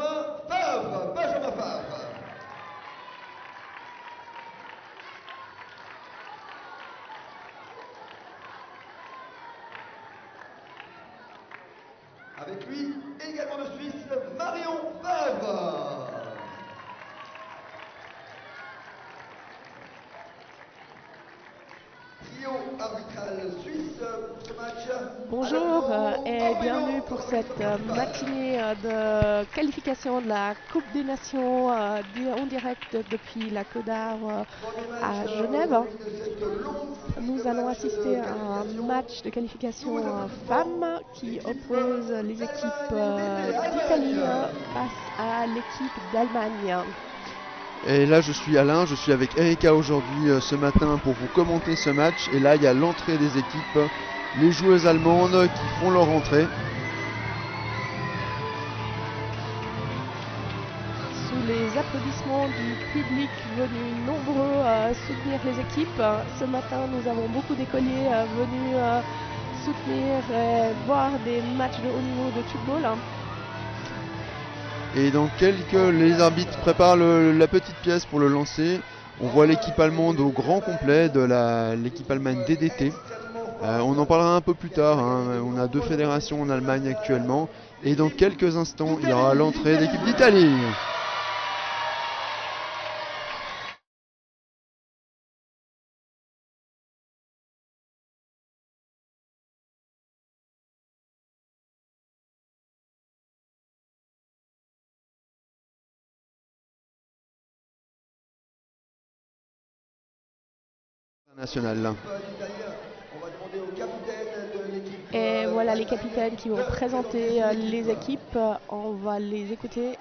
Benjamin Favre. Benjamin Favre. Avec lui, également de Suisse, Marion Favre. Trio arbitral suisse pour ce match. Bonjour et bienvenue pour cette matinée de qualification de la Coupe des Nations en direct depuis la Côte d'Arbre à Genève. Nous allons assister à un match de qualification femmes qui oppose les équipes d'Italie face à l'équipe d'Allemagne. Et là je suis Alain, je suis avec Erika aujourd'hui ce matin pour vous commenter ce match. Et là il y a l'entrée des équipes, les joueuses allemandes qui font leur entrée. Sous les applaudissements du public venu nombreux soutenir les équipes, ce matin nous avons beaucoup d'écoliers venus soutenir et voir des matchs de haut niveau de football. Et dans les arbitres préparent la petite pièce pour le lancer. On voit l'équipe allemande au grand complet de l'équipe allemande DDT. On en parlera un peu plus tard, hein. On a 2 fédérations en Allemagne actuellement. Et dans quelques instants, il y aura l'entrée de l'équipe d'Italie. National. Et voilà les capitaines qui vont présenter les équipes. On va les écouter.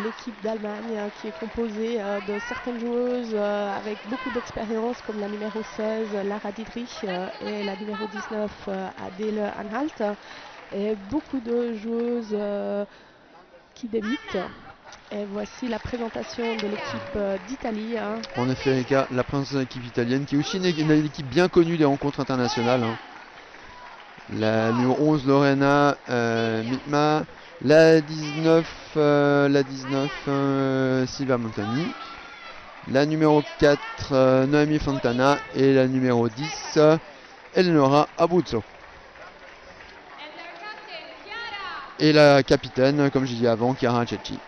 L'équipe d'Allemagne qui est composée de certaines joueuses avec beaucoup d'expérience comme la numéro 16 Lara Dietrich et la numéro 19 Adele Anhalt, et beaucoup de joueuses qui débutent. Et voici la présentation de l'équipe d'Italie. En effet, Erika, la présentation de l'équipe italienne qui est aussi une équipe bien connue des rencontres internationales. La numéro 11 Lorena Mitma, la 19 Silvia Montani, la numéro 4 Noemi Fontana et la numéro 10 Eleonora Abruzzo. Et la capitaine, comme j'ai dit avant, Chiara Cecchi.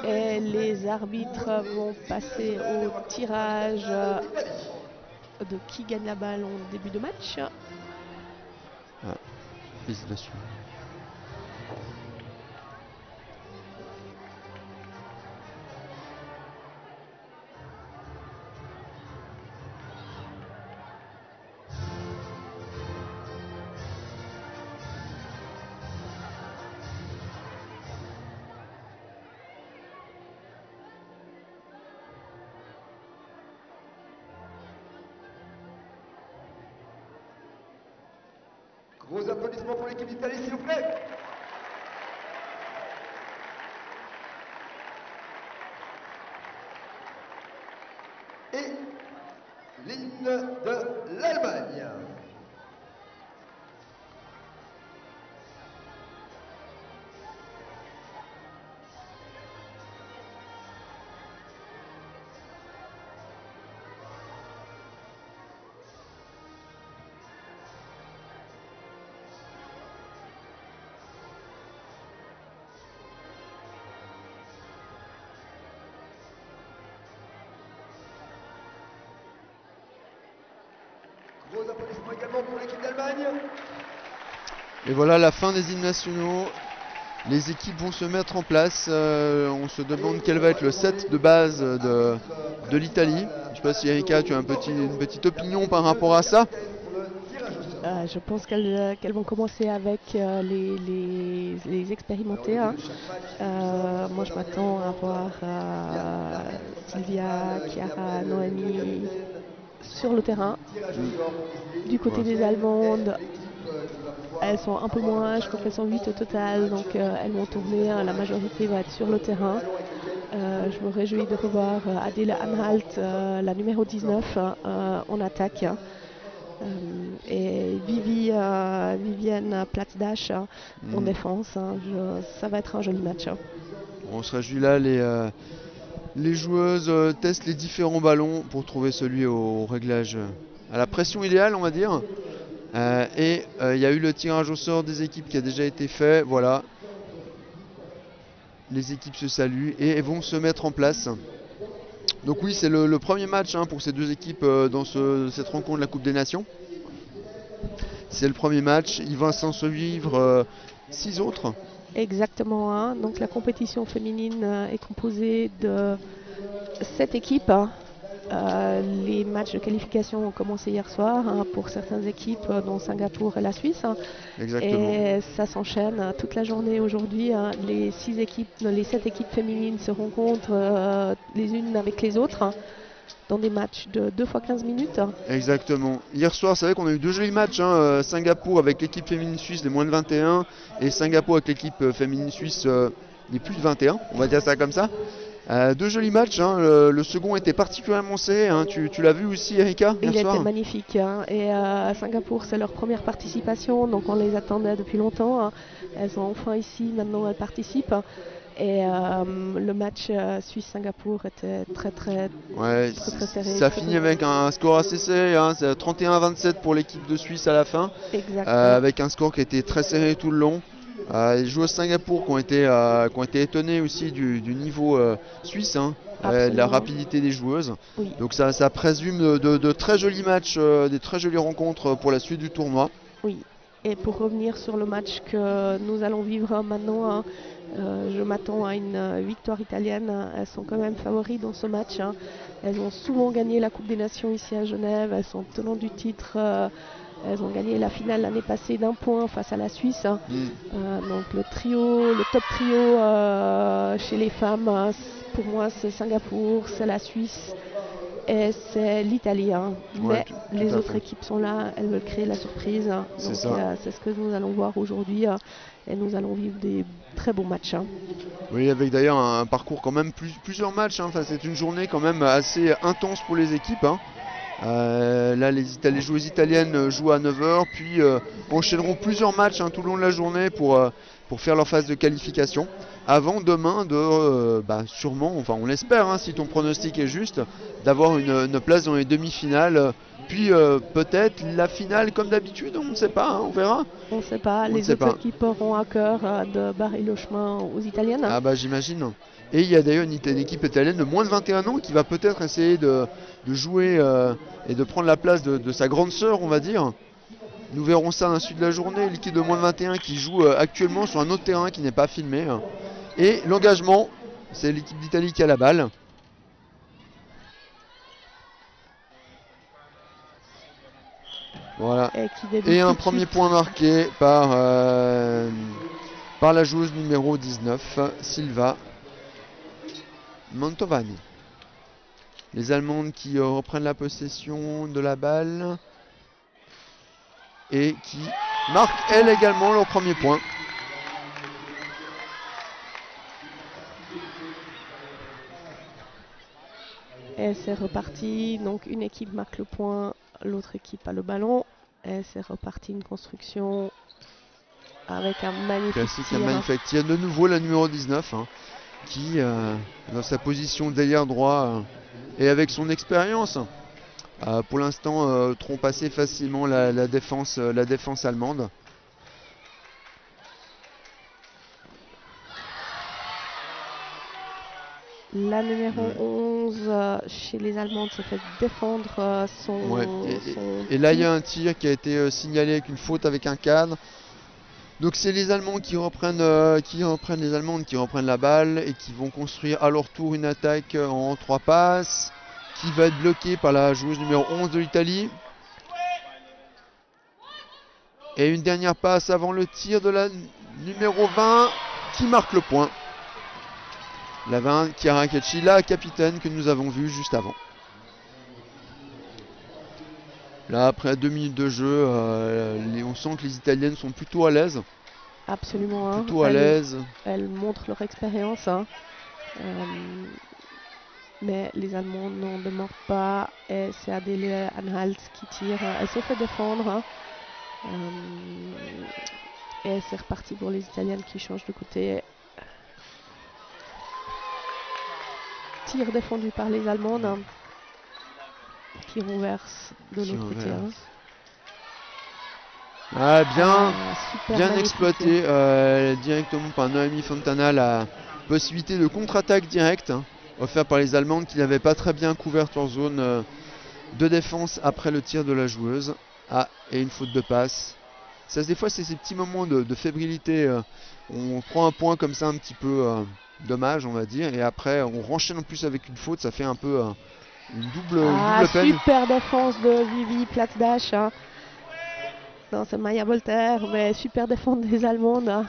Et les arbitres vont passer au tirage de qui gagne la balle en début de match. Félicitations. Gros applaudissements pour l'équipe d'Italie, s'il vous plaît. Et l'hymne de l'Allemagne. Gros applaudissements également pour l'équipe d'Allemagne. Et voilà la fin des hymnes nationaux. Les équipes vont se mettre en place. On se demande quel va être le set de base de l'Italie. Je ne sais pas si Erika, tu as une petite opinion par rapport à ça. Je pense qu'elles vont commencer avec les expérimentés. Moi, je m'attends à voir Silvia, Chiara, Noemi sur le terrain. Du côté des Allemandes, elles sont un peu moins, je crois qu'elles sont 8 au total, donc elles vont tourner, la majorité va être sur le terrain. Je me réjouis de revoir Adele Anhalt, la numéro 19, en attaque. Et Vivienne Platz-Dash en défense. Ça va être un joli match. On se réjouit là, les joueuses testent les différents ballons pour trouver celui au réglage, à la pression idéale, on va dire. Et il y a eu le tirage au sort des équipes qui a déjà été fait. Voilà. Les équipes se saluent et vont se mettre en place. Donc oui, c'est le premier match pour ces deux équipes dans cette rencontre de la Coupe des Nations. C'est le premier match. Il va s'en suivre 6 autres. Exactement. Hein. Donc la compétition féminine est composée de 7 équipes. Les matchs de qualification ont commencé hier soir pour certaines équipes, dont Singapour et la Suisse. Exactement. Et ça s'enchaîne toute la journée aujourd'hui. Les 7 équipes féminines se rencontrent les unes avec les autres dans des matchs de 2 fois 15 minutes. Exactement. Hier soir, c'est vrai qu'on a eu 2 jolis matchs. Singapour avec l'équipe féminine suisse des moins de 21 et Singapour avec l'équipe féminine suisse des plus de 21. On va dire ça comme ça. 2 jolis matchs. Le second était particulièrement serré. Tu l'as vu aussi, Erika, hier soir? Il était magnifique. Et à Singapour, c'est leur première participation. Donc on les attendait depuis longtemps. Elles sont enfin ici. Maintenant, elles participent. Et le match Suisse-Singapour était très serré. Ça finit avec un score assez serré, c'est 31-27 pour l'équipe de Suisse à la fin, avec un score qui était très serré tout le long. Les joueurs de Singapour qui ont été étonnés aussi du niveau suisse, de la rapidité des joueuses. Oui. Donc ça présume de très jolis matchs, des très jolies rencontres pour la suite du tournoi. Oui. Et pour revenir sur le match que nous allons vivre maintenant, je m'attends à une victoire italienne. Elles sont quand même favoris dans ce match. Elles ont souvent gagné la Coupe des Nations ici à Genève. Elles sont tenantes du titre. Elles ont gagné la finale l'année passée d'1 point face à la Suisse. Donc le top trio chez les femmes, pour moi c'est Singapour, c'est la Suisse et c'est l'Italie. Mais les autres équipes sont là, elles veulent créer la surprise. Donc c'est ce que nous allons voir aujourd'hui. Et nous allons vivre des très beaux matchs. Oui, avec d'ailleurs un parcours quand même plusieurs matchs. Enfin, c'est une journée quand même assez intense pour les équipes. Là, les joueuses italiennes jouent à 9h, puis enchaîneront plusieurs matchs tout le long de la journée pour faire leur phase de qualification. Avant demain de sûrement, enfin on l'espère, si ton pronostic est juste, d'avoir une place dans les demi-finales. Puis peut-être la finale comme d'habitude, on ne sait pas, on verra. On ne sait pas, les autres équipes auront à cœur de barrer le chemin aux Italiennes. Ah bah j'imagine. Et il y a d'ailleurs une équipe italienne de moins de 21 ans qui va peut-être essayer de jouer et de prendre la place de sa grande sœur, on va dire. Nous verrons ça à la suite de la journée. L'équipe de moins de 21 qui joue actuellement sur un autre terrain qui n'est pas filmé. Et l'engagement, c'est l'équipe d'Italie qui a la balle. Voilà. Et un premier point marqué par la joueuse numéro 19, Silva Mantovani. Les Allemandes qui reprennent la possession de la balle et qui marquent elles également leur premier point. Et c'est reparti, donc une équipe marque le point, l'autre équipe a le ballon. Et c'est reparti une construction avec un magnifique tir. Un magnifique tir. De nouveau la numéro 19 qui, dans sa position d'ailier droit et avec son expérience, pour l'instant trompe assez facilement la défense allemande. La numéro 11 chez les Allemandes se fait défendre son et là il y a un tir qui a été signalé avec une faute avec un cadre. Donc c'est les Allemands les Allemandes qui reprennent la balle et qui vont construire à leur tour une attaque en 3 passes qui va être bloquée par la joueuse numéro 11 de l'Italie. Et une dernière passe avant le tir de la numéro 20 qui marque le point. La 20, Chiara Cacci, la capitaine que nous avons vue juste avant. Là, après 2 minutes de jeu, on sent que les Italiennes sont plutôt à l'aise. Absolument. Hein. Plutôt à l'aise. Elles montrent leur expérience. Hein. Mais les Allemands n'en demeurent pas. Et c'est Adele Anhalt qui tire. Elle se fait défendre. Hein. Et c'est reparti pour les Italiennes qui changent de côté. Tir défendu par les Allemandes. Hein, qui renverse de l'autre côté. Hein. Ah, bien exploité directement par Noémie Fontana, la possibilité de contre-attaque directe hein, offerte par les Allemandes qui n'avaient pas très bien couvert leur zone de défense après le tir de la joueuse. Ah, et une faute de passe. Ça, des fois, c'est ces petits moments de fébrilité. On prend un point comme ça un petit peu dommage, on va dire, et après on renchaîne en plus avec une faute, ça fait un peu une double peine. Super défense de Vivi Platdash. Hein. Non, c'est Maya Voltaire, mais super défense des Allemandes.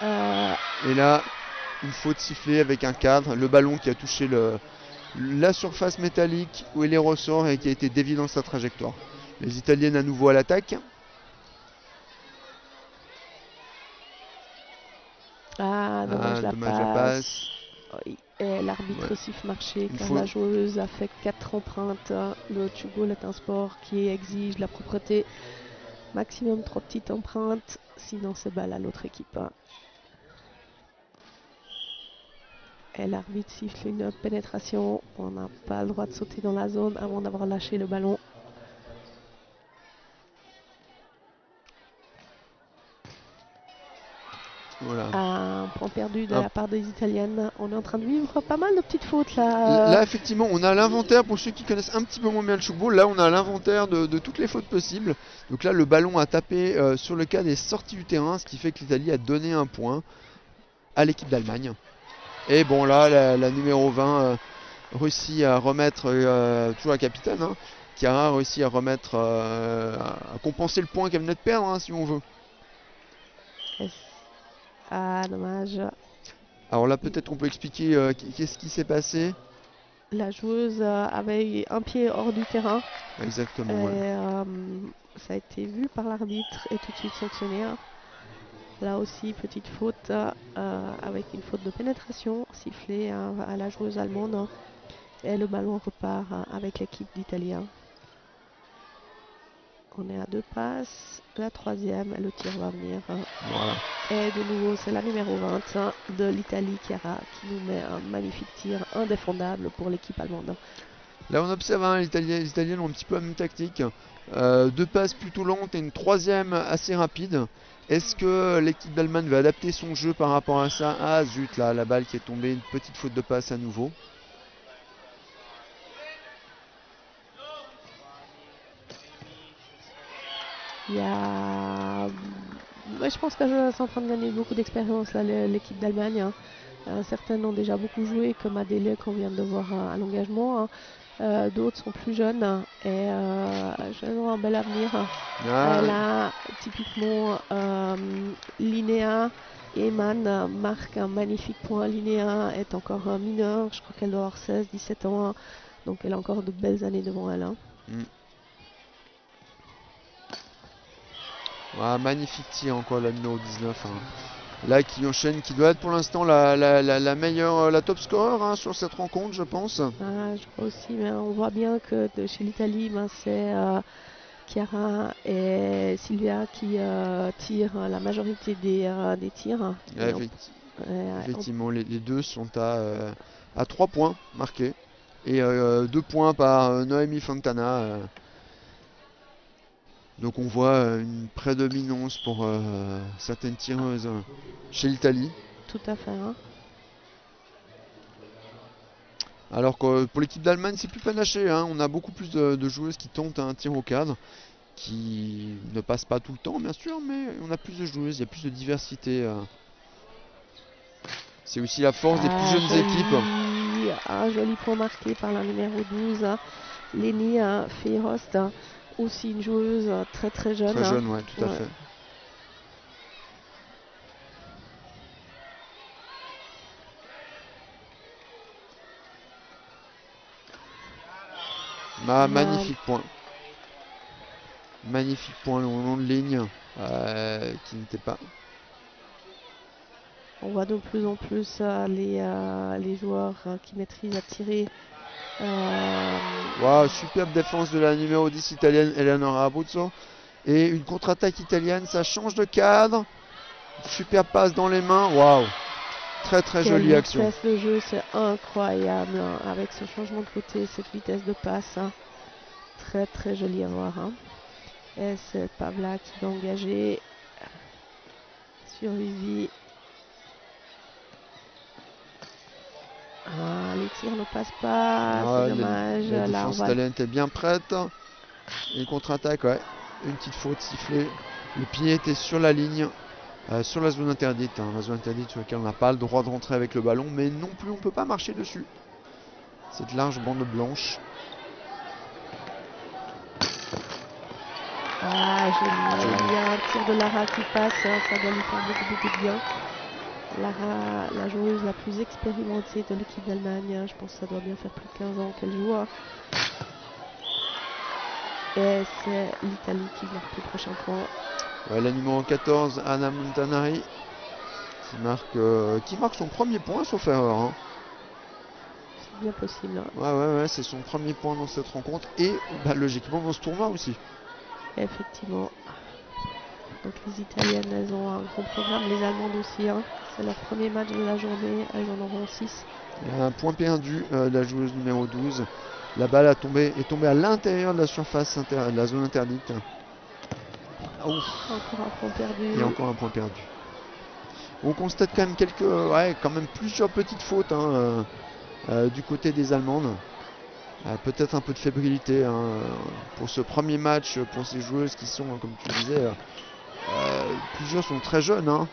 Et là, une faute sifflée avec un cadre, le ballon qui a touché la surface métallique où il est ressort et qui a été dévié dans sa trajectoire. Les Italiennes à nouveau à l'attaque. Dommage la passe. Et l'arbitre siffle marché car la joueuse a fait 4 empreintes. Le Tchougol est un sport qui exige la propreté. Maximum 3 petites empreintes, sinon c'est balle à l'autre équipe. Et l'arbitre siffle une pénétration. On n'a pas le droit de sauter dans la zone avant d'avoir lâché le ballon. Voilà. Un point perdu de la part des Italiennes. On est en train de vivre pas mal de petites fautes là. Là, effectivement, on a l'inventaire pour ceux qui connaissent un petit peu moins bien le tchoukball. Là, on a l'inventaire de toutes les fautes possibles. Donc là, le ballon a tapé sur le cadre et est sorti du terrain, ce qui fait que l'Italie a donné un point à l'équipe d'Allemagne. Et bon, là, la numéro 20 réussit à remettre, toujours la capitaine, hein, qui a réussi à remettre, à compenser le point qu'elle venait de perdre, hein, si on veut. Ah, dommage. Alors là, peut-être qu'on peut expliquer qu'est-ce qui s'est passé. La joueuse avait un pied hors du terrain. Exactement. Et, ça a été vu par l'arbitre et tout de suite sanctionné. Là aussi, petite faute avec une faute de pénétration sifflée à la joueuse allemande. Et le ballon repart avec l'équipe d'Italie. On est à 2 passes. La troisième, le tir va venir. Voilà. Et de nouveau, c'est la numéro 20 de l'Italie, Chiara, qui nous met un magnifique tir indéfendable pour l'équipe allemande. Là, on observe, hein, les Italiennes ont un petit peu la même tactique. 2 passes plutôt lentes et une troisième assez rapide. Est-ce que l'équipe d'Allemagne va adapter son jeu par rapport à ça? Ah zut, là, la balle qui est tombée, une petite faute de passe à nouveau. Il y a... je pense que c'est en train de gagner beaucoup d'expérience, l'équipe d'Allemagne. Certaines ont déjà beaucoup joué, comme Adele qu'on vient de voir à l'engagement. D'autres sont plus jeunes et elles ont un bel avenir. Là, typiquement, Linnea Eman marque un magnifique point. Linnea est encore mineure, je crois qu'elle doit avoir 16-17 ans. Donc elle a encore de belles années devant elle. Magnifique tir encore la numéro 19. Là qui enchaîne, qui doit être pour l'instant la meilleure, la top scorer hein, sur cette rencontre, je pense. Je crois aussi, mais on voit bien que chez l'Italie, c'est Chiara et Silvia qui tirent la majorité des tirs. Effectivement, les deux sont à 3 points marqués et 2 points par Noémie Fontana. Donc on voit une prédominance pour certaines tireuses chez l'Italie. Tout à fait. Alors que pour l'équipe d'Allemagne, c'est plus panaché. Hein. On a beaucoup plus de joueuses qui tentent un tir au cadre, qui ne passent pas tout le temps, bien sûr, mais on a plus de joueuses, il y a plus de diversité. C'est aussi la force des plus jeunes équipes. Un joli point marqué par la numéro 12, Leni Feyrost, aussi une joueuse très très jeune. Très jeune, ouais, tout à fait. Magnifique point. Magnifique point le long de ligne qui n'était pas. On voit de plus en plus les joueurs qui maîtrisent à tirer. Wow, superbe défense de la numéro 10 italienne Eleonora Abruzzo. Et une contre-attaque italienne, ça change de cadre. Super passe dans les mains. Waouh, très jolie action. La vitesse de jeu, c'est incroyable hein, avec ce changement de côté, cette vitesse de passe. Hein. Très joli à voir. Hein. Et c'est Pavla qui va engager sur Vivi. Ah, les tirs ne passent pas, c'est dommage. La défense italienne était bien prête. Et contre-attaque, ouais. Une petite faute sifflée. Le pied était sur la ligne, sur la zone interdite. Hein. La zone interdite sur laquelle on n'a pas le droit de rentrer avec le ballon, mais non plus on ne peut pas marcher dessus. Cette large bande blanche. Ah, joli. Il y a un tir de Lara qui passe, hein. Ça doit lui faire beaucoup de bien. Lara, la joueuse la plus expérimentée de l'équipe d'Allemagne, je pense que ça doit bien faire plus de 15 ans qu'elle joue. Et c'est l'Italie qui marque le prochain point. Ouais, la numéro 14, Anna Montanari, qui marque son premier point sauf erreur. Hein. C'est bien possible. Hein. Ouais, c'est son premier point dans cette rencontre et logiquement dans ce tournoi aussi. Effectivement. Donc les Italiennes, elles ont un gros programme, les Allemandes aussi. Hein. C'est leur premier match de la journée, elles en auront 6. Il y a un point perdu de la joueuse numéro 12. La balle est tombée à l'intérieur de la surface, de la zone interdite. Ouf. Encore un point perdu. Et encore un point perdu. On constate quand même quand même plusieurs petites fautes hein, du côté des Allemandes. Peut-être un peu de fébrilité hein, pour ce premier match, pour ces joueuses qui sont, comme tu disais, plusieurs sont très jeunes. Hein,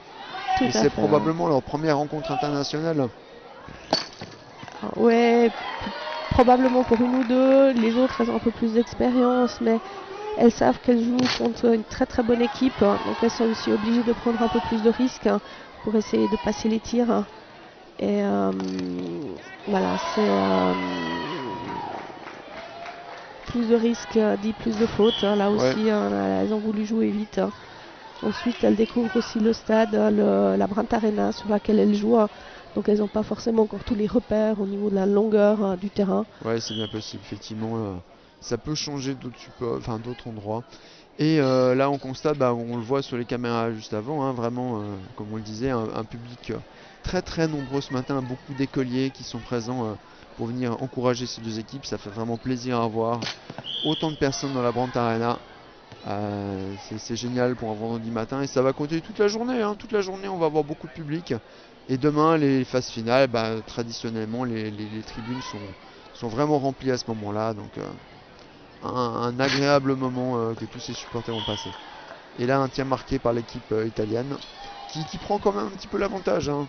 et c'est probablement leur première rencontre internationale. Ouais, probablement pour une ou deux. Les autres, elles ont un peu plus d'expérience, mais elles savent qu'elles jouent contre une très bonne équipe. Hein, donc elles sont aussi obligées de prendre un peu plus de risques hein, pour essayer de passer les tirs. Hein. Et voilà, c'est plus de risques dit plus de fautes. Hein. Là aussi, elles ont voulu jouer vite. Hein. Ensuite, elles découvrent aussi le stade, la Brandt Arena sur laquelle elles jouent. Hein. Donc elles n'ont pas forcément encore tous les repères au niveau de la longueur du terrain. Ouais, c'est bien possible, effectivement. Ça peut changer d'autres endroits. Et là, on constate, on le voit sur les caméras juste avant, hein, vraiment, comme on le disait, un public très nombreux ce matin, beaucoup d'écoliers qui sont présents pour venir encourager ces deux équipes. Ça fait vraiment plaisir à voir. Autant de personnes dans la Brandt Arena. C'est génial pour un vendredi matin et ça va continuer toute la journée. Hein. Toute la journée, on va avoir beaucoup de public. Et demain, les phases finales, traditionnellement, les tribunes sont vraiment remplies à ce moment-là. Donc, un agréable moment que tous ces supporters ont passé. Et là, un tir marqué par l'équipe italienne qui prend quand même un petit peu l'avantage. Hein.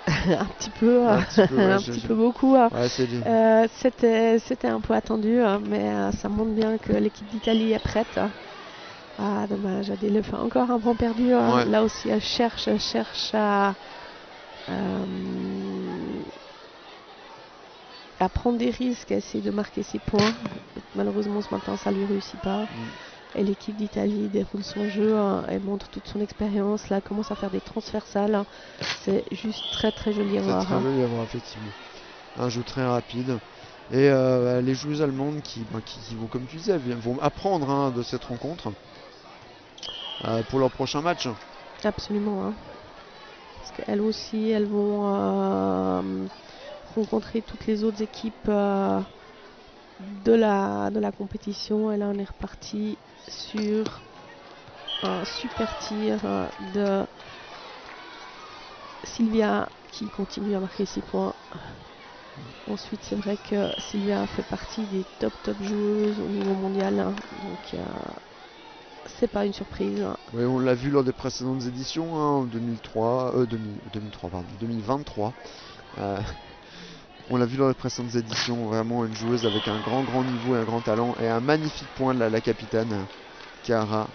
un petit peu, un petit peu beaucoup. Ouais, c'était un peu attendu, mais ça montre bien que l'équipe d'Italie est prête. Ah, dommage, Adèle fait encore un point perdu. Ouais. Là aussi, elle cherche à prendre des risques, à essayer de marquer ses points. Malheureusement, ce matin, ça ne lui réussit pas. Et l'équipe d'Italie déroule son jeu, elle montre toute son expérience, là, elle commence à faire des transversales. C'est juste très joli à voir. Très joli à voir, effectivement. Un jeu très rapide. Et les joueuses allemandes qui vont, comme tu disais, vont apprendre de cette rencontre pour leur prochain match. Absolument. Hein. Parce qu'elles aussi, elles vont rencontrer toutes les autres équipes de la compétition. Et là, on est reparti sur un super tir de Silvia qui continue à marquer 6 points. Ensuite, c'est vrai que Silvia fait partie des top joueuses au niveau mondial. Hein, donc, c'est pas une surprise. Hein. Oui, on l'a vu lors des précédentes éditions, hein, en 2023. On l'a vu lors des précédentes éditions, vraiment une joueuse avec un grand niveau et un grand talent. Et un magnifique point de la capitaine, Chiara,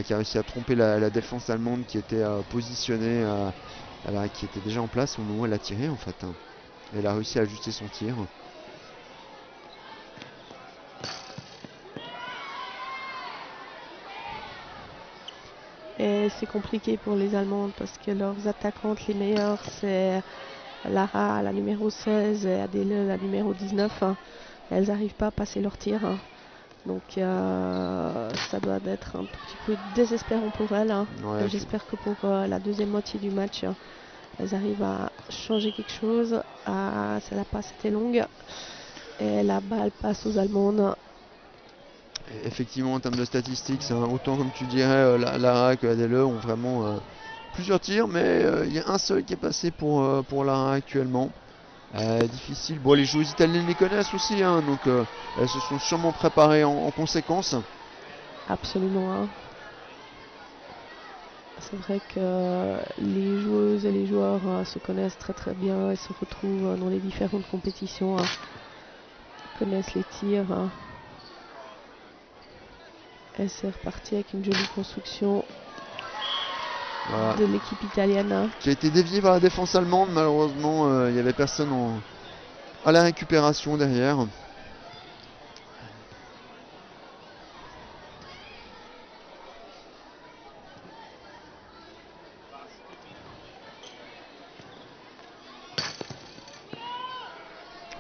qui a réussi à tromper la défense allemande qui était positionnée, qui était déjà en place au moment où elle a tiré en fait. Hein. Elle a réussi à ajuster son tir. Et c'est compliqué pour les Allemandes parce que leurs attaquantes les meilleures, c'est Lara, la numéro 16, et Adele, la numéro 19. Elles n'arrivent pas à passer leur tir. Donc ça doit être un tout petit peu désespérant pour elles. Ouais, j'espère que pour la deuxième moitié du match, elles arrivent à changer quelque chose. La passe était longue et la balle passe aux Allemandes. Effectivement, en termes de statistiques, c'est autant comme tu dirais, Lara que Adele ont vraiment plusieurs tirs, mais il y a un seul qui est passé pour Lara actuellement. Difficile. Bon, les joueuses italiennes les connaissent aussi, hein, donc elles se sont sûrement préparées en conséquence. Absolument. C'est vrai que les joueuses et les joueurs se connaissent très très bien et se retrouvent dans les différentes compétitions, connaissent les tirs. Et c'est reparti avec une jolie construction de l'équipe italienne. Qui a été déviée par la défense allemande. Malheureusement, il n'y avait personne à la récupération derrière.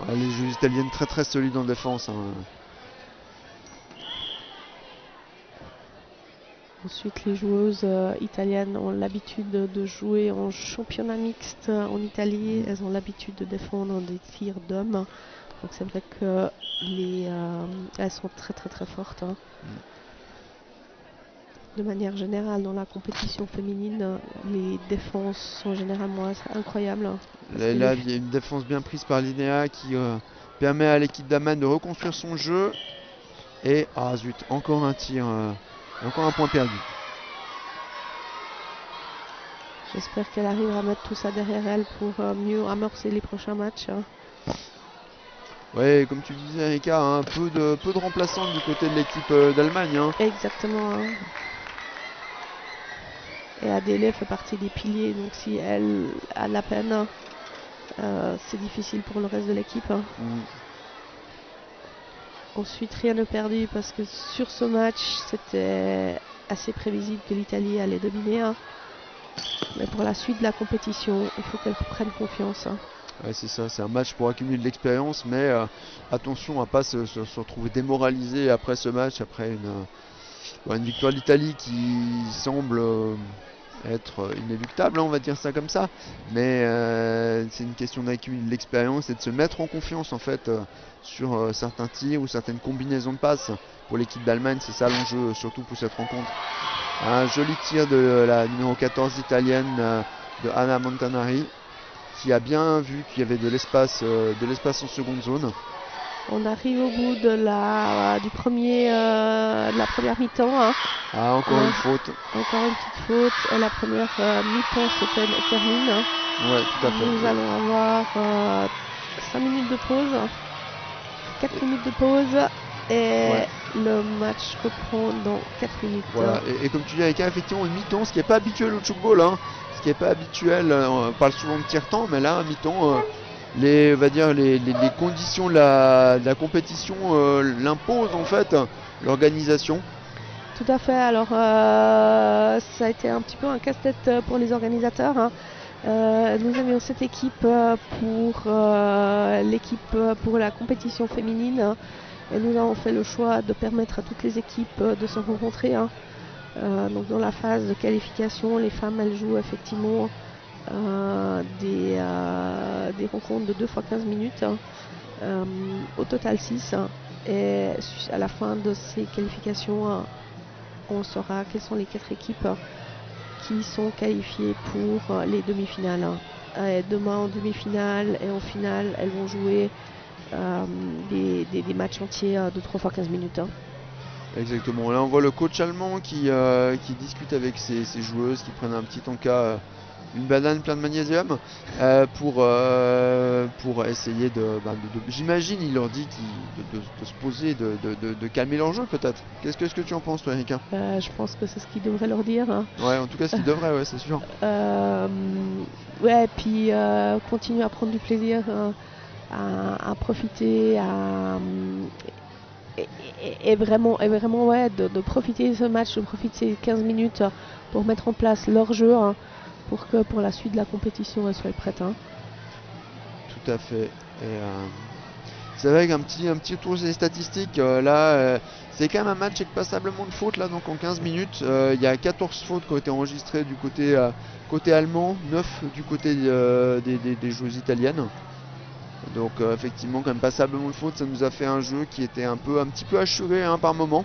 Les joueuses italiennes très très solides en défense. Ensuite, les joueuses italiennes ont l'habitude de jouer en championnat mixte en Italie. Elles ont l'habitude de défendre des tirs d'hommes. Donc c'est vrai que elles sont très très très fortes. De manière générale, dans la compétition féminine, les défenses sont généralement incroyables. Là, il y a une défense bien prise par Linea qui permet à l'équipe d'Amman de reconstruire son jeu. Et, ah zut, encore un tir, encore un point perdu. J'espère qu'elle arrivera à mettre tout ça derrière elle pour mieux amorcer les prochains matchs. Ouais, comme tu disais, Erika, peu de remplaçantes du côté de l'équipe d'Allemagne. Exactement. Et Adele fait partie des piliers, donc si elle a de la peine, c'est difficile pour le reste de l'équipe. Ensuite, rien de perdu parce que sur ce match, c'était assez prévisible que l'Italie allait dominer. Mais pour la suite de la compétition, il faut qu'elle reprenne confiance. Ouais, c'est ça, c'est un match pour accumuler de l'expérience, mais attention à ne pas se retrouver démoralisé après ce match, après une victoire d'Italie qui semble être inéluctable, on va dire ça comme ça, mais c'est une question d'accumuler de l'expérience et de se mettre en confiance en fait sur certains tirs ou certaines combinaisons de passes. Pour l'équipe d'Allemagne, c'est ça l'enjeu, surtout pour cette rencontre. Un joli tir de la numéro 14 italienne de Anna Montanari, qui a bien vu qu'il y avait de l'espace en seconde zone. On arrive au bout de la première mi-temps. Encore une faute. Encore une petite faute. Et la première mi-temps se termine. Ouais, tout à fait. Nous allons avoir 5 minutes de pause. 4 minutes de pause. Et le match reprend dans 4 minutes. Voilà. Et comme tu dis, avec effectivement une mi-temps, ce qui n'est pas habituel au football. Ce qui n'est pas habituel, on parle souvent de tiers-temps, mais là, mi-temps, les conditions de la compétition l'imposent en fait, l'organisation. Tout à fait, alors ça a été un petit peu un casse-tête pour les organisateurs. Nous avions cette équipe pour la compétition féminine et nous avons fait le choix de permettre à toutes les équipes de se rencontrer. Donc dans la phase de qualification, les femmes elles jouent effectivement des rencontres de 2 fois 15 minutes, au total 6. Et à la fin de ces qualifications, on saura quelles sont les 4 équipes qui sont qualifiées pour les demi-finales. Et demain en demi-finale et en finale, elles vont jouer des matchs entiers de 3 fois 15 minutes. Exactement, là on voit le coach allemand qui discute avec ses joueuses, qui prennent un petit encas, une banane pleine de magnésium pour essayer j'imagine il leur dit de se poser, de calmer leur jeu peut-être. Qu'est-ce que tu en penses toi, Erika? Je pense que c'est ce qu'il devrait leur dire. Ouais, en tout cas ce qu'il devrait, ouais, c'est sûr. Ouais, puis continuer à prendre du plaisir, à profiter, et vraiment ouais, de profiter de ce match, de profiter de ces 15 minutes pour mettre en place leur jeu, hein, pour que pour la suite de la compétition elle soit prête. Hein. Tout à fait. Et, c'est vrai qu'un petit tour sur les statistiques, là, c'est quand même un match avec passablement de fautes, là, donc en 15 minutes. Il y a 14 fautes qui ont été enregistrées du côté allemand, 9 du côté des joueuses italiennes. Donc effectivement, quand même passablement de fautes, ça nous a fait un jeu qui était un petit peu assuré, hein, par moment.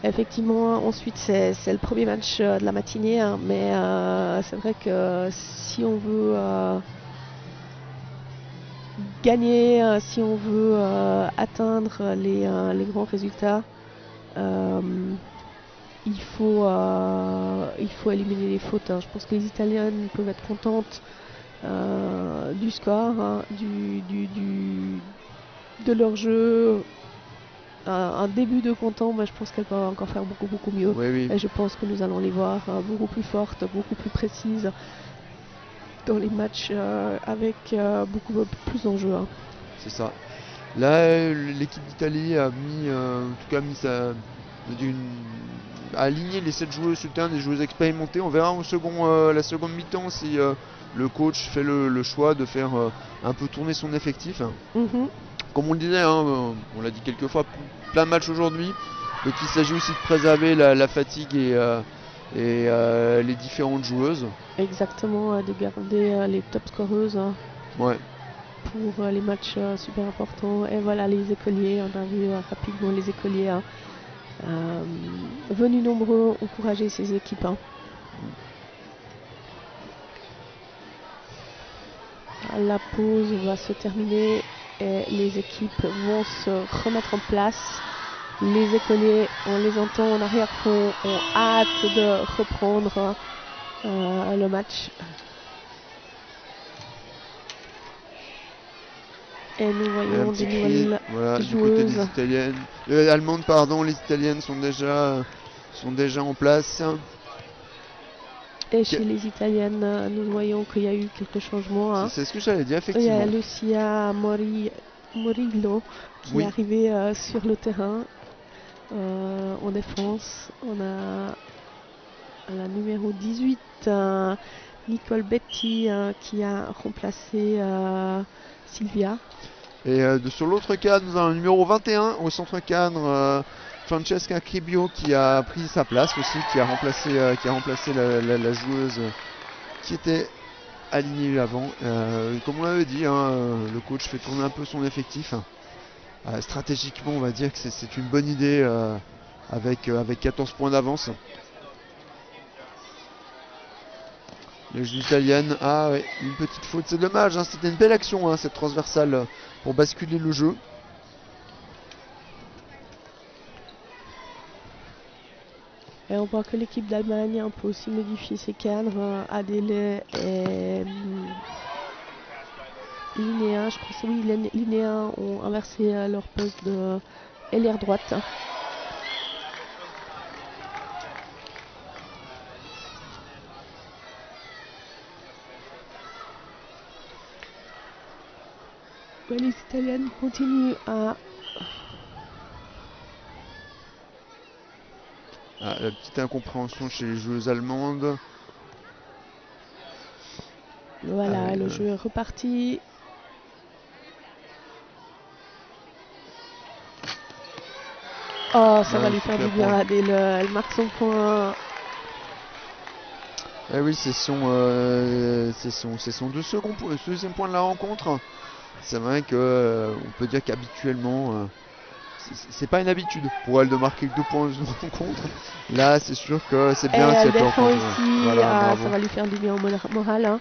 Effectivement, ensuite c'est le premier match de la matinée, hein, mais c'est vrai que si on veut gagner, si on veut atteindre les grands résultats, il faut éliminer les fautes. Hein. Je pense que les Italiennes peuvent être contentes du score, hein, de leur jeu. Un début de content, mais je pense qu'elles peuvent encore faire beaucoup mieux. Oui, oui. Et je pense que nous allons les voir beaucoup plus fortes, beaucoup plus précises dans les matchs avec beaucoup plus d'enjeux. Hein. C'est ça. Là, l'équipe d'Italie a aligné les 7 joueuses sur le terrain, des joueuses expérimentées. On verra la seconde mi-temps si le coach fait le choix de faire un peu tourner son effectif. Mm-hmm. Comme on le disait, hein, on l'a dit quelques fois, plein de matchs aujourd'hui. Donc il s'agit aussi de préserver la fatigue et les différentes joueuses. Exactement, de garder les top scoreuses. Hein. Ouais. Pour les matchs super importants. Et voilà les écoliers, on a vu rapidement les écoliers hein, venus nombreux encourager ces équipes. Hein. La pause va se terminer et les équipes vont se remettre en place. Les écoliers, on les entend en arrière-fond, ont hâte de reprendre le match. Et nous voyons des nouvelles joueuses. Du côté des Italiennes, allemandes, pardon, les Italiennes sont déjà en place. Et chez les Italiennes, nous voyons qu'il y a eu quelques changements. Hein. C'est ce que j'allais dire, effectivement. Il y a Lucia Morillo qui est arrivée sur le terrain en défense. On a la numéro 18, Nicole Betty, qui a remplacé Sylvia. Et sur l'autre cadre, nous avons le numéro 21 au centre cadre, Francesca Cribio, qui a pris sa place aussi, qui a remplacé la joueuse qui était alignée avant. Comme on l'avait dit, hein, le coach fait tourner un peu son effectif. Stratégiquement, on va dire que c'est une bonne idée avec 14 points d'avance. Les jeux italiennes, ouais, une petite faute, c'est dommage, hein, c'était une belle action, hein, cette transversale pour basculer le jeu. Et on voit que l'équipe d'Allemagne peut aussi modifier ses cadres. Adele et Linéa, je crois que oui, Linéa ont inversé leur poste de ailière droite. Les Italiennes continuent à... La petite incompréhension chez les joueuses allemandes. Voilà, le jeu est reparti. Oh, ça va lui faire du bien. Elle marque son point. Eh oui, c'est son deuxième point de la rencontre. C'est vrai que on peut dire qu'habituellement, c'est pas une habitude pour elle de marquer 2 points de rencontre. Là, c'est sûr que c'est bien. Elle défend ici, voilà, ça va lui faire du bien au moral. Hein.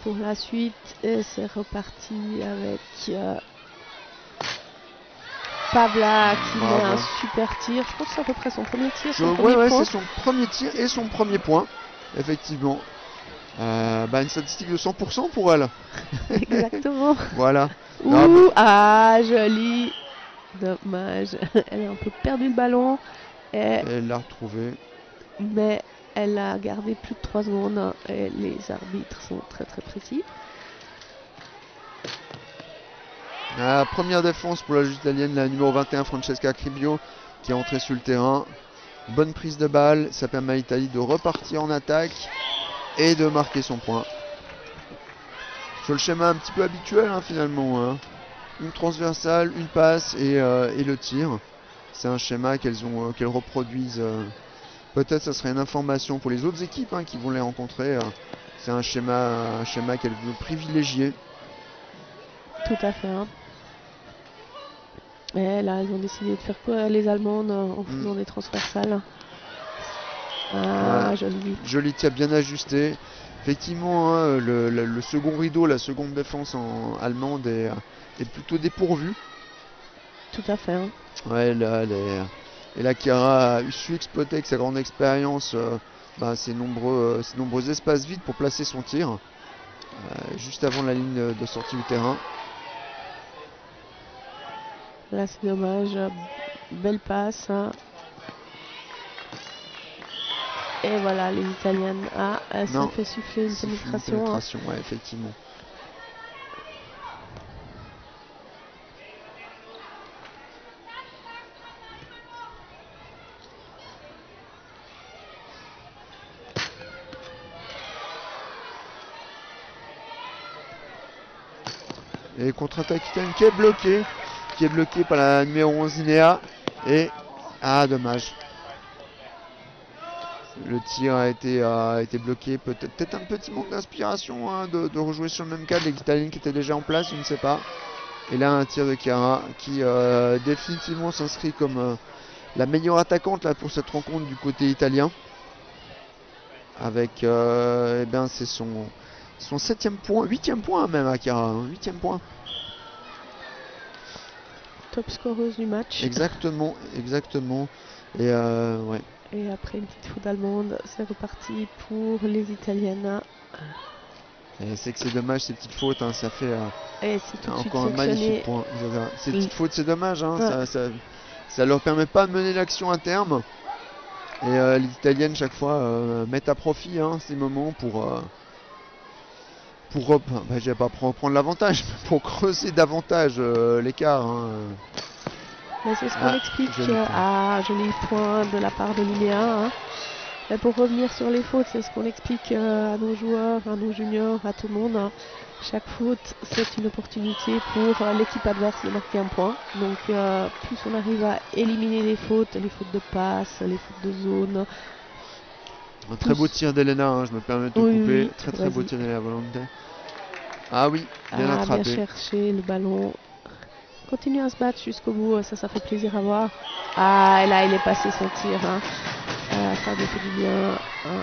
Pour la suite, c'est reparti avec Pavla qui met un super tir. Je pense que c'est à peu près son premier tir. C'est son premier tir et son premier point, effectivement. Une statistique de 100% pour elle. Exactement. Voilà. Joli. Dommage. Elle a un peu perdu le ballon. Elle l'a retrouvé. Mais elle a gardé plus de 3 secondes. Et les arbitres sont très précis. Première défense pour la juge italienne, la numéro 21 Francesca Cribio qui est entrée sur le terrain. Bonne prise de balle, ça permet à l'Italie de repartir en attaque et de marquer son point. Sur le schéma un petit peu habituel hein, finalement. Hein. Une transversale, une passe et le tir. C'est un schéma qu'elles reproduisent. Peut-être ça serait une information pour les autres équipes hein, qui vont les rencontrer. C'est un schéma qu'elles veulent privilégier. Tout à fait. Hein. Et là, elles ont décidé de faire quoi les Allemandes en faisant des transversales. Ah, joli. Joli tir bien ajusté. Effectivement, hein, le second rideau, la seconde défense allemande est plutôt dépourvue. Tout à fait. Hein. Ouais, là, et là, Chiara a su exploiter avec sa grande expérience ces nombreux espaces vides pour placer son tir juste avant la ligne de sortie du terrain. Là, c'est dommage. Belle passe. Hein. Et voilà, les Italiennes. Ah, elles se fait souffler une pénétration. Une pénétration, ouais, effectivement. Et contre-attaque italienne qui est bloqué par la numéro 11 Inea. Et dommage. Le tir a été bloqué. Peut-être un petit manque d'inspiration hein, de rejouer sur le même cadre. Les Italiennes qui étaient déjà en place, je ne sais pas. Et là un tir de Chiara qui définitivement s'inscrit comme la meilleure attaquante là, pour cette rencontre du côté italien. Avec c'est son 7e point, 8e point même à Chiara, hein, 8e point. Top scoreuse du match. Exactement. Et ouais. Et après une petite faute allemande, c'est reparti pour les Italiennes. Et c'est que c'est dommage ces petites fautes, hein, ça fait encore un magnifique point. Ces petites fautes c'est dommage, hein, ça leur permet pas de mener l'action à terme. Et les Italiennes chaque fois mettent à profit hein, ces moments pour je vais pas prendre l'avantage, mais pour creuser davantage l'écart. Hein. Mais c'est ce qu'on explique. Joli point de la part de l'Inea. Hein. Mais pour revenir sur les fautes, c'est ce qu'on explique à nos joueurs, à nos juniors, à tout le monde. Hein. Chaque faute, c'est une opportunité pour l'équipe adverse de marquer un point. Donc plus on arrive à éliminer les fautes de passe, les fautes de zone. Un très beau tir d'Elena, hein, je me permets de te couper. Très beau tir d'Elena Volante. Ah oui, bien attrapé. Bien cherché le ballon. Continue à se battre jusqu'au bout, ça fait plaisir à voir. Et là il est passé son tir. Hein. Ça lui fait du bien.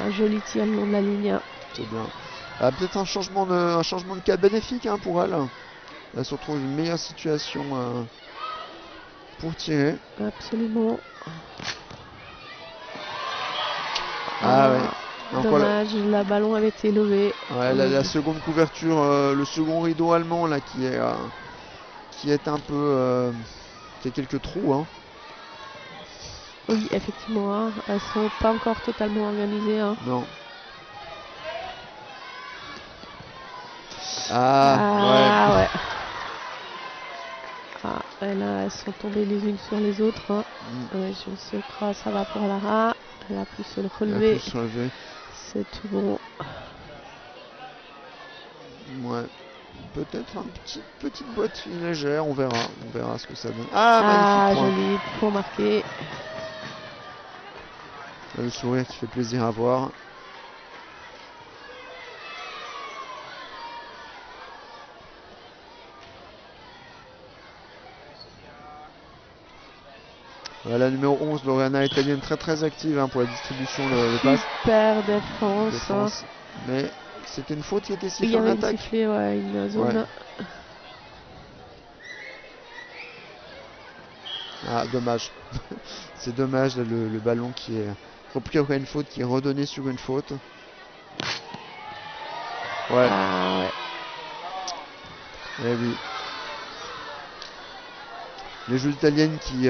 Un joli tir le long de la ligne. C'est bien. Peut-être un changement de cas bénéfique hein, pour elle. Elle se retrouve dans une meilleure situation pour tirer. Absolument. Ouais. Dommage, le ballon avait été levé. Ouais, la seconde couverture, le second rideau allemand là qui est un peu qui a quelques trous. Hein. Oui, effectivement, hein, elles sont pas encore totalement organisées. Hein. Non. Ouais. Et là, elles sont tombées les unes sur les autres. Hein. Je sais pas, ça va pour Lara. Elle a pu se le relever. C'est tout bon. Ouais. Peut-être une petite boîte légère, on verra ce que ça donne. Magnifique point. Joli point marqué. Le sourire qui fait plaisir à voir. La numéro 11, Lorena italienne, très active hein, pour la distribution de passes. Super défense. Mais c'était une faute qui était sifflée en attaque. Une zone. Ouais. Dommage. C'est dommage le ballon qui est repris après une faute, qui est redonné sur une faute. Ouais. Eh oui. Les joueurs italiennes qui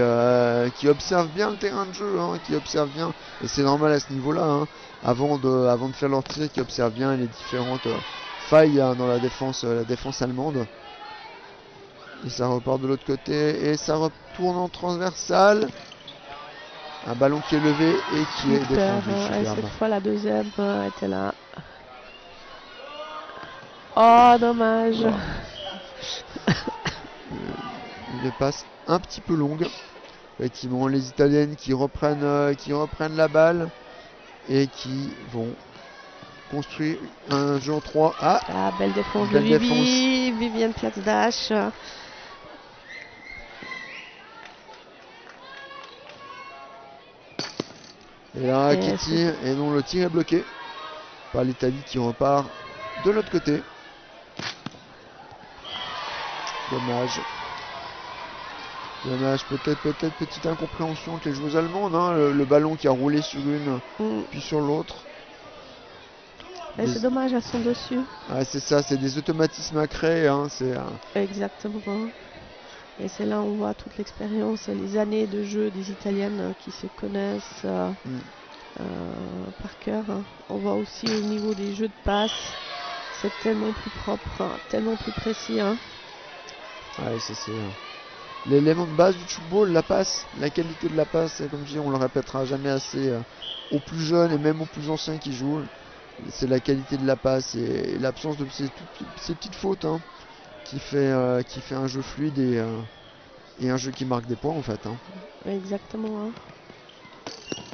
observent bien le terrain de jeu, hein, qui observent bien, et c'est normal à ce niveau-là, hein, avant de faire leur tir, qui observent bien les différentes failles hein, dans la défense allemande. Et ça repart de l'autre côté. Et ça retourne en transversal. Un ballon qui est levé et qui est défendu. Et cette fois, la deuxième était là. Oh, dommage. Une passe un petit peu longue. Effectivement, les Italiennes qui reprennent la balle et qui vont construire un jeu en 3. Ah, belle défense de Viviane Piazdash. Et là, qui tire, et non, le tir est bloqué par l'Italie qui repart de l'autre côté. Dommage. Dommage, peut-être petite incompréhension entre les joueuses allemandes, hein, le ballon qui a roulé sur une, puis sur l'autre. C'est dommage, elles sont dessus. Ah, c'est ça, c'est des automatismes à créer. Hein, Exactement. Et c'est là où on voit toute l'expérience et les années de jeu des Italiennes qui se connaissent par cœur. On voit aussi au niveau des jeux de passe, c'est tellement plus propre, tellement plus précis. Hein. Ouais, c'est l'élément de base du football, la passe, la qualité de la passe, comme je dis, on le répétera jamais assez aux plus jeunes et même aux plus anciens qui jouent. C'est la qualité de la passe et l'absence de ces petites fautes hein, qui fait un jeu fluide et un jeu qui marque des points en fait. Hein. Exactement. Hein.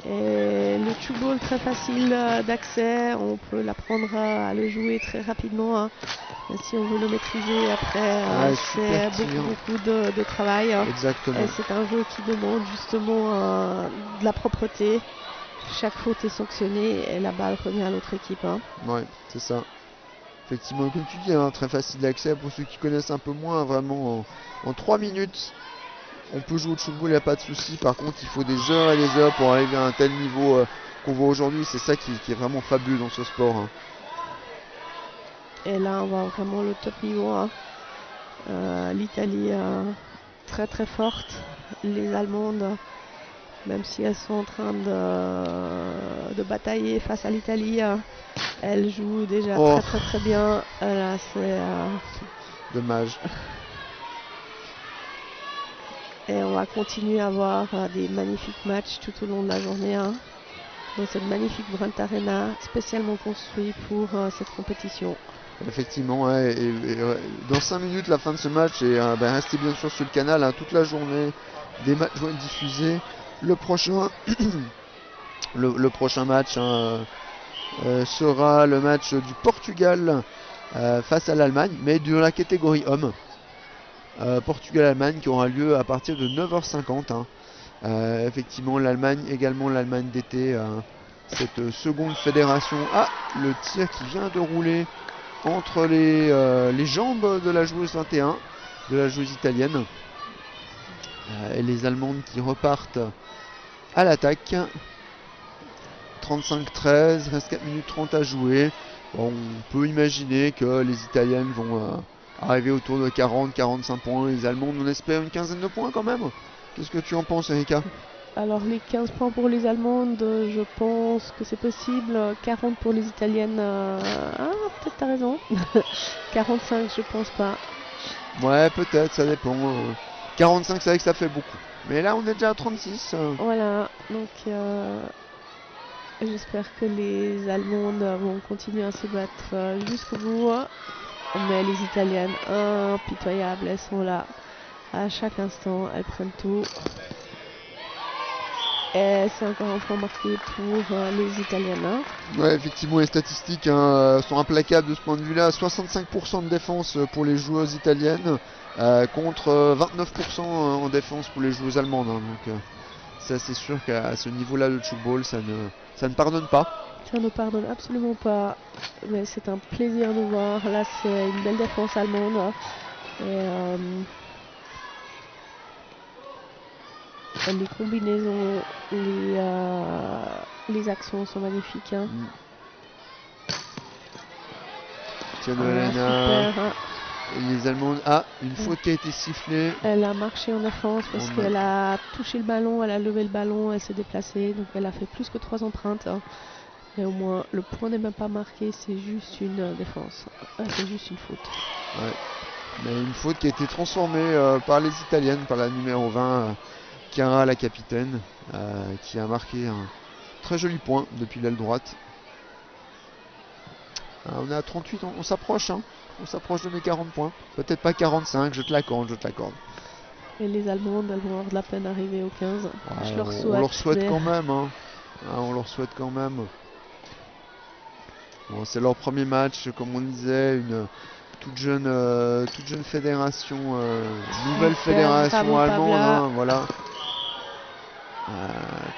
Et le football très facile d'accès, on peut l'apprendre à le jouer très rapidement. Hein. Si on veut le maîtriser après, c'est beaucoup de travail. Hein. Exactement. Et c'est un jeu qui demande justement de la propreté. Chaque faute est sanctionnée et la balle revient à l'autre équipe. Hein. Ouais, c'est ça. Effectivement, comme tu dis, hein, très facile d'accès pour ceux qui connaissent un peu moins. Vraiment, en 3 minutes, on peut jouer au football, il n'y a pas de souci. Par contre, il faut des heures et des heures pour arriver à un tel niveau qu'on voit aujourd'hui. C'est ça qui est vraiment fabuleux dans ce sport. Hein. Et là, on voit vraiment le top niveau. Hein. L'Italie très très forte. Les Allemandes, même si elles sont en train de batailler face à l'Italie, elles jouent déjà très bien. Là, c'est dommage. Et on va continuer à avoir des magnifiques matchs tout au long de la journée. Hein, dans cette magnifique Brandt Arena, spécialement construit pour cette compétition. Effectivement, ouais, et dans 5 minutes, la fin de ce match, et restez bien sûr sur le canal hein, toute la journée. Des matchs vont être diffusés. Le prochain, le prochain match hein, sera le match du Portugal face à l'Allemagne, mais de la catégorie hommes. Portugal-Allemagne qui aura lieu à partir de 9h50. Hein. Effectivement, l'Allemagne, également l'Allemagne d'été, cette seconde fédération. Ah, le tir qui vient de rouler entre les jambes de la joueuse 21, de la joueuse italienne. Et les Allemandes qui repartent à l'attaque. 35-13, reste 4 minutes 30 à jouer. Bon, on peut imaginer que les Italiennes vont arriver autour de 40-45 points. Les Allemandes, on espère une quinzaine de points quand même. Qu'est-ce que tu en penses, Erika? Alors les 15 points pour les Allemandes, je pense que c'est possible. 40 pour les Italiennes, peut-être t'as raison. 45, je pense pas. Ouais, peut-être, ça dépend. 45, c'est vrai que ça fait beaucoup. Mais là, on est déjà à 36. Voilà, donc j'espère que les Allemandes vont continuer à se battre jusqu'au bout. Mais les Italiennes, impitoyables, elles sont là à chaque instant, elles prennent tout. Et c'est encore un point marqué pour les Italiennes. Hein. Ouais, effectivement, les statistiques sont implacables de ce point de vue-là. 65% de défense pour les joueuses italiennes contre 29% en défense pour les joueuses allemandes. Hein. Donc, ça, c'est sûr qu'à ce niveau-là, le football, ça ne pardonne pas. Ça ne pardonne absolument pas. Mais c'est un plaisir de voir. Là, c'est une belle défense allemande. Et les combinaisons, les actions sont magnifiques. Hein. Tiens, super, hein. Les Allemandes. Ah, une faute qui a été sifflée. Elle a marché en défense parce qu'elle a touché le ballon, elle a levé le ballon, elle s'est déplacée. Donc elle a fait plus que 3 empreintes. Hein. Mais au moins, le point n'est même pas marqué, c'est juste une défense. C'est juste une faute. Ouais. Mais une faute qui a été transformée par les Italiennes, par la numéro 20, Chiara, la capitaine, qui a marqué un très joli point depuis l'aile droite. On est à 38, on s'approche, hein. On s'approche de mes 40 points. Peut-être pas 45, je te l'accorde, je te l'accorde. Et les Allemandes, elles vont avoir de la peine d'arriver au 15. Ouais, Je leur souhaite. on leur souhaite mais... quand même, hein. On leur souhaite quand même. Bon, c'est leur premier match, comme on disait, une toute jeune fédération, nouvelle fédération allemande, hein, voilà.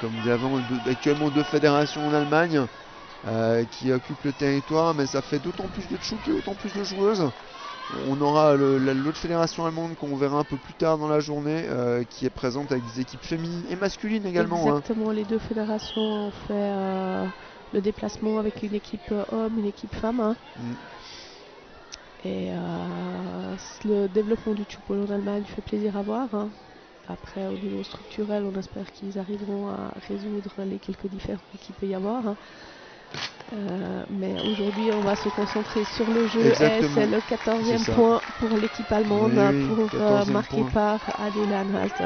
Comme nous avons actuellement 2 fédérations en Allemagne qui occupent le territoire, mais ça fait d'autant plus de tchouks et d'autant plus de joueuses. On aura l'autre fédération allemande qu'on verra un peu plus tard dans la journée, qui est présente avec des équipes féminines et masculines également. Exactement, les 2 fédérations ont fait le déplacement avec une équipe homme, une équipe femme. Hein. Et le développement du tchoupol en Allemagne fait plaisir à voir. Hein. Après, au niveau structurel, on espère qu'ils arriveront à résoudre les quelques différends qu'il peut y avoir. Hein. Mais aujourd'hui, on va se concentrer sur le jeu. Exactement. Et c'est le 14e point pour l'équipe allemande, pour marqué par Adele Anhalt.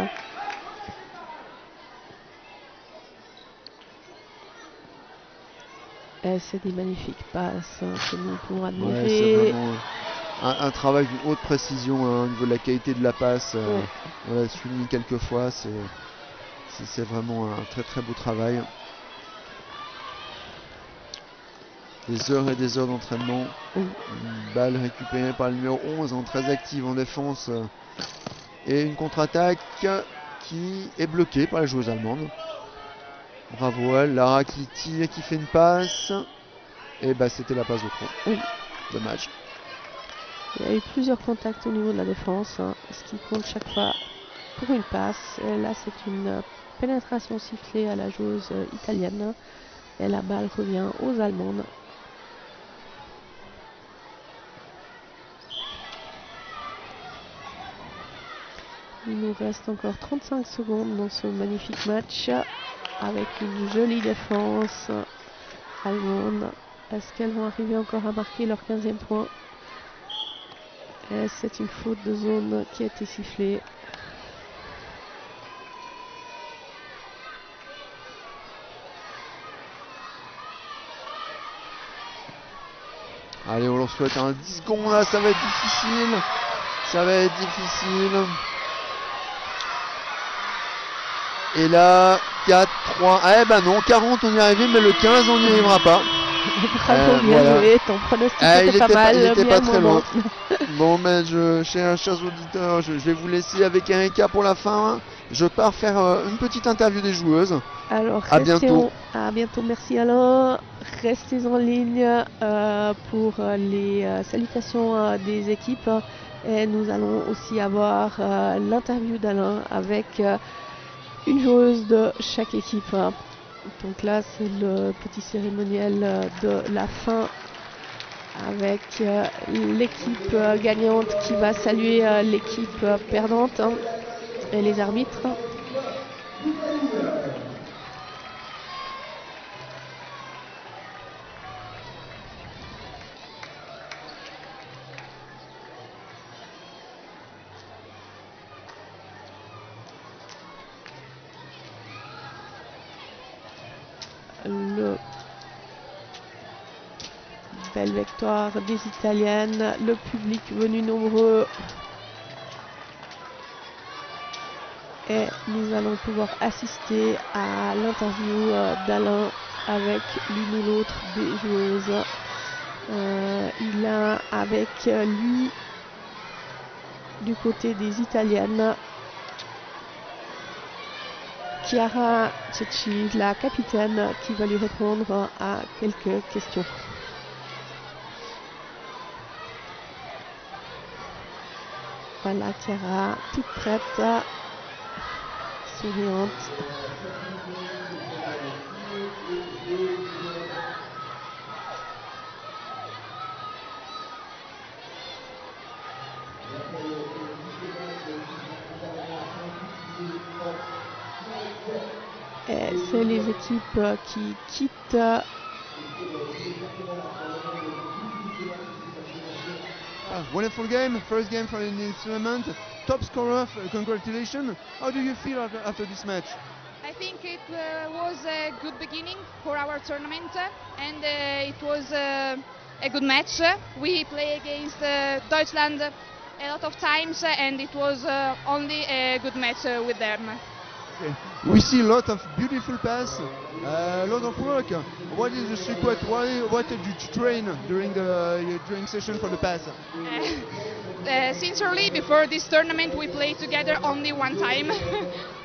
Et c'est des magnifiques passes que nous pouvons admirer. Ouais, c'est vraiment un travail d'une haute précision au niveau de la qualité de la passe. On l'a souligné quelques fois. C'est vraiment un très très beau travail. Des heures et des heures d'entraînement. Une balle récupérée par le numéro 11, très active en défense. Et une contre-attaque qui est bloquée par les joueuses allemandes. Bravo elle, Lara qui tire, qui fait une passe. Et bah c'était la passe de trop. Oui. Dommage. Il y a eu plusieurs contacts au niveau de la défense, hein, ce qui compte chaque fois pour une passe. Et là c'est une pénétration sifflée à la joueuse italienne. Et la balle revient aux Allemandes. Il nous reste encore 35 secondes dans ce magnifique match avec une jolie défense allemande. Est-ce qu'elles vont arriver encore à marquer leur 15e point? Et c'est une faute de zone qui a été sifflée. Allez, on leur souhaite un 10 secondes là, ça va être difficile. Ça va être difficile. Et là, 4, 3, eh ben non, 40 on y est arrivé, mais le 15 on n'y arrivera pas. Bravo, bien joué, ton pronostic était pas mal, il était pas très loin. Bon. Bon, mais chers auditeurs, je vais vous laisser avec Erika pour la fin. Je pars faire une petite interview des joueuses. Alors, à bientôt. À bientôt, merci Alain. Restez en ligne pour les salutations des équipes. Et nous allons aussi avoir l'interview d'Alain avec une joueuse de chaque équipe. Donc là, c'est le petit cérémoniel de la fin avec l'équipe gagnante qui va saluer l'équipe perdante et les arbitres. Le belle victoire des Italiennes, le public venu nombreux. Et nous allons pouvoir assister à l'interview d'Alain avec l'une ou l'autre des joueuses. Il a avec lui, du côté des Italiennes, Chiara Cecchi, la capitaine, qui va lui répondre à quelques questions. Voilà Chiara, toute prête, souriante. Et c'est les équipes qui quittent wonderful game, first game for the tournament, top scorer, congratulations. How do you feel after this match? I think it was a good beginning for our tournament and it was a good match. We play against Deutschland a lot of times and it was only a good match with them. Okay. We see a lot of beautiful pass, a lot of work. What is the secret? What did you train during the training session for the pass? Sincerely, before this tournament we played together only one time.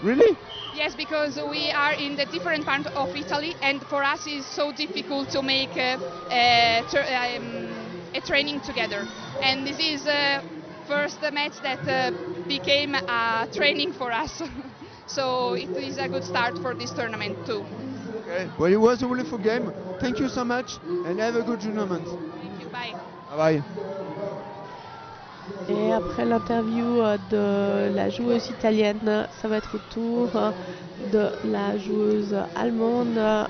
Really? Yes, because we are in the different part of Italy and for us it's so difficult to make a training together. And this is the first match that became a training for us. So it is a good start for this tournament too. Okay. Well, it was a wonderful game. Thank you so much and have a good tournament. Thank you. Bye. Bye bye. Et après l'interview de la joueuse italienne, ça va être au tour de la joueuse allemande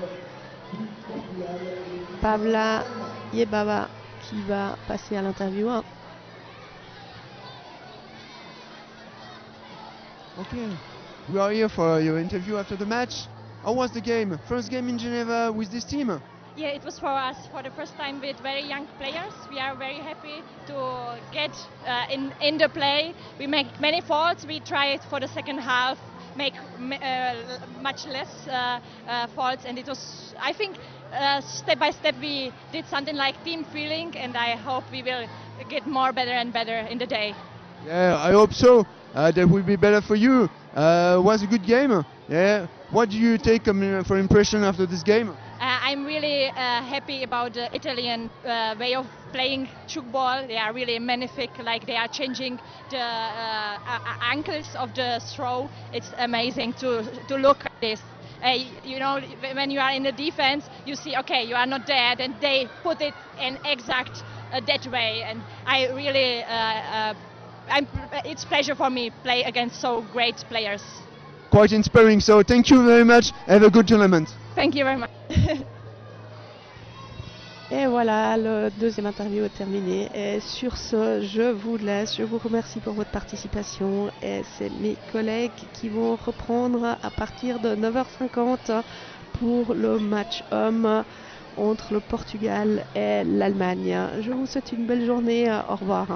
Pavla Jebava qui va passer à l'interview 1. Okay, we are here for your interview after the match. How was the game? First game in Geneva with this team? Yeah, it was for us for the first time with very young players. We are very happy to get in the play. We make many faults. We tried for the second half make much less faults, and it was, I think, step by step we did something like team feeling, and I hope we will get more better and better in the day. Yeah, I hope so. That will be better for you. Was a good game. Yeah. What do you take for impression after this game? I'm really happy about the Italian way of playing choke ball. They are really magnific, like they are changing the ankles of the throw. It's amazing to look at this. You know, when you are in the defense, you see, okay, you are not there, and they put it in exact that way. And I really, it's a pleasure for me to play against so great players. Quite inspiring, so thank you very much. Have a good tournament. Thank you very much. Et voilà, le deuxième interview est terminé. Et sur ce, je vous laisse. Je vous remercie pour votre participation. Et c'est mes collègues qui vont reprendre à partir de 9h50 pour le match homme entre le Portugal et l'Allemagne. Je vous souhaite une belle journée. Au revoir.